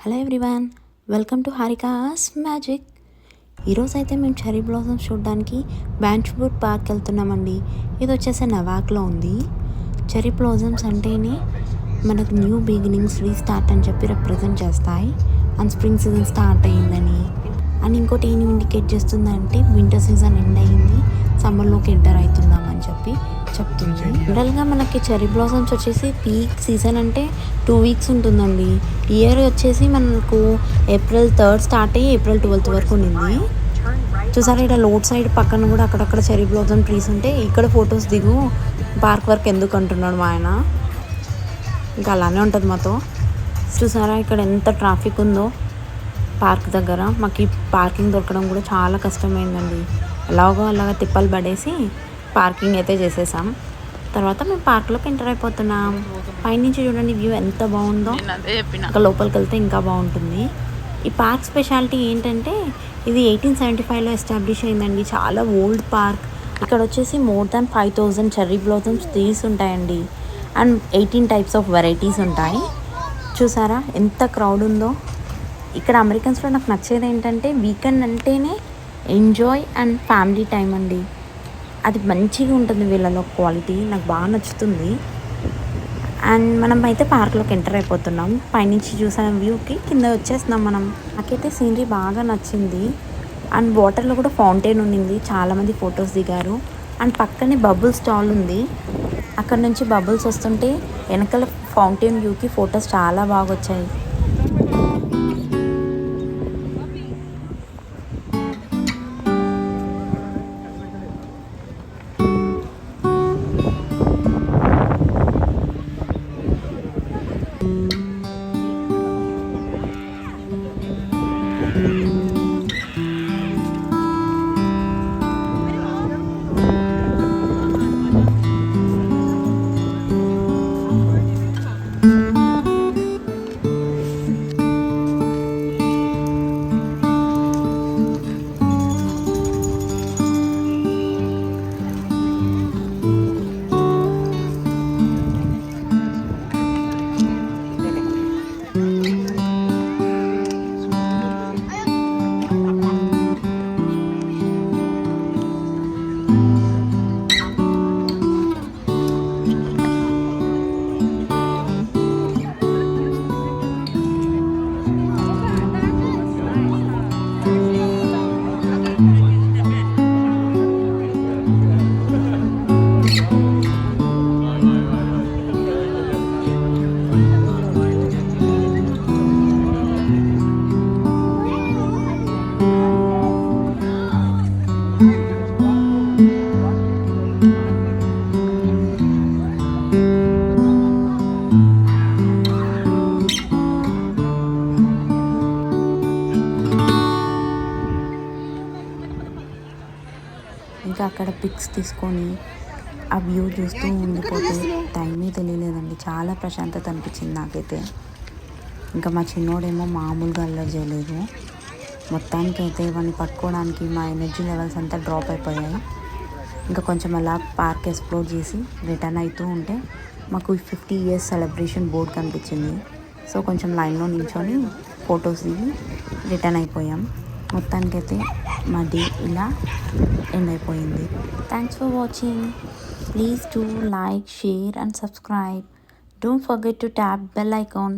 Hello everyone, welcome to Harika's magic. ఈరోజు అయితే మేము చెర్రీ బ్లాసమ్స్ చూడడానికి బ్యాంచ్వుడ్ పార్క్ వెళ్తున్నామండి. ఇది వచ్చేసి నవాక్లో ఉంది. చెర్రీ బ్లాసమ్స్ అంటేనే మనకు న్యూ బిగినింగ్స్, రీస్టార్ట్ అని చెప్పి రిప్రజెంట్ చేస్తాయి. అండ్ స్ప్రింగ్ సీజన్ స్టార్ట్ అయ్యిందని, అండ్ ఇంకోటి ఏం ఇండికేట్ చేస్తుందంటే వింటర్ సీజన్ ఎండ్ అయ్యింది, సమ్మర్లోకి ఎంటర్ అవుతున్నామని చెప్పి చెప్తుంది. జనరల్గా మనకి చెర్రీ బ్లాసమ్స్ వచ్చేసి పీక్ సీజన్ అంటే 2 వీక్స్ ఉంటుందండి. ఇయర్ వచ్చేసి మనకు April 3rd స్టార్ట్ అయ్యి April 12th వరకు ఉండింది. చూసారా, ఇక్కడ లోడ్ సైడ్ పక్కన కూడా అక్కడక్కడ చెర్రీ బ్లాసమ్ ట్రీస్ ఉంటే ఇక్కడ ఫొటోస్ దిగు, పార్క్ వరకు ఎందుకు అంటున్నాడు మా ఆయన. ఇంకా అలానే ఉంటుంది మాతో. చూసారా ఇక్కడ ఎంత ట్రాఫిక్ ఉందో పార్క్ దగ్గర. మాకు ఈ పార్కింగ్ దొరకడం కూడా చాలా కష్టమైందండి. ఎలాగో అలాగా తిప్పలు పడేసి పార్కింగ్ అయితే చేసేసాం. తర్వాత మేము పార్క్లోకి ఎంటర్ అయిపోతున్నాం. పైనుంచి చూడండి వ్యూ ఎంత బాగుందో. ఇంకా లోపలికి వెళ్తే ఇంకా బాగుంటుంది. ఈ పార్క్ స్పెషాలిటీ ఏంటంటే ఇది 1875లో ఎస్టాబ్లిష్ అయిందండి. చాలా ఓల్డ్ పార్క్. ఇక్కడ వచ్చేసి more than 5000 cherry blossoms trees ఉంటాయండి. అండ్ 18 టైప్స్ ఆఫ్ వెరైటీస్ ఉంటాయి. చూసారా ఎంత క్రౌడ్ ఉందో. ఇక్కడ అమెరికన్స్లో నాకు నచ్చేది ఏంటంటే వీకెండ్ అంటేనే ఎంజాయ్ అండ్ ఫ్యామిలీ టైం అండి. అది మంచిగా ఉంటుంది వీళ్ళలో క్వాలిటీ, నాకు బాగా నచ్చుతుంది. అండ్ మనం అయితే పార్క్లోకి ఎంటర్ అయిపోతున్నాం. పైనుంచి చూసిన వ్యూకి కింద వచ్చేస్తున్నాం మనం. నాకైతే సీనరీ బాగా నచ్చింది. అండ్ వాటర్లో కూడా ఫౌంటైన్ ఉండింది, చాలామంది ఫొటోస్ దిగారు. అండ్ పక్కనే బబుల్ స్టాల్ ఉంది. అక్కడ నుంచి బబుల్స్ వస్తుంటే వెనకాల ఫౌంటైన్ వ్యూకి ఫొటోస్ చాలా బాగా వచ్చాయి. ఇంకా అక్కడ పిక్స్ తీసుకొని ఆ వ్యూ చూస్తూ ఉండిపోతే టైమే తెలియలేదండి. చాలా ప్రశాంతత అనిపించింది నాకైతే. ఇంకా మా చిన్నోడేమో మామూలుగా అల్లరి చేయలేదు. మొత్తానికైతే వాడిని పట్టుకోవడానికి మా ఎనర్జీ లెవెల్స్ అంతా డ్రాప్ అయిపోయాయి. ఇంకా కొంచెం అలా పార్క్ ఎక్స్ప్లోర్ చేసి రిటర్న్ అవుతూ ఉంటే మాకు 50 years సెలబ్రేషన్ బోర్డ్ కనిపించింది. సో కొంచెం లైన్లో నిల్చొని ఫొటోస్ దిగి రిటర్న్ అయిపోయాం. మొత్తానికైతే మా డే ఇలా ఎండ్ అయిపోయింది. Thanks for watching. Please do like, share and subscribe. Don't forget to tap bell icon.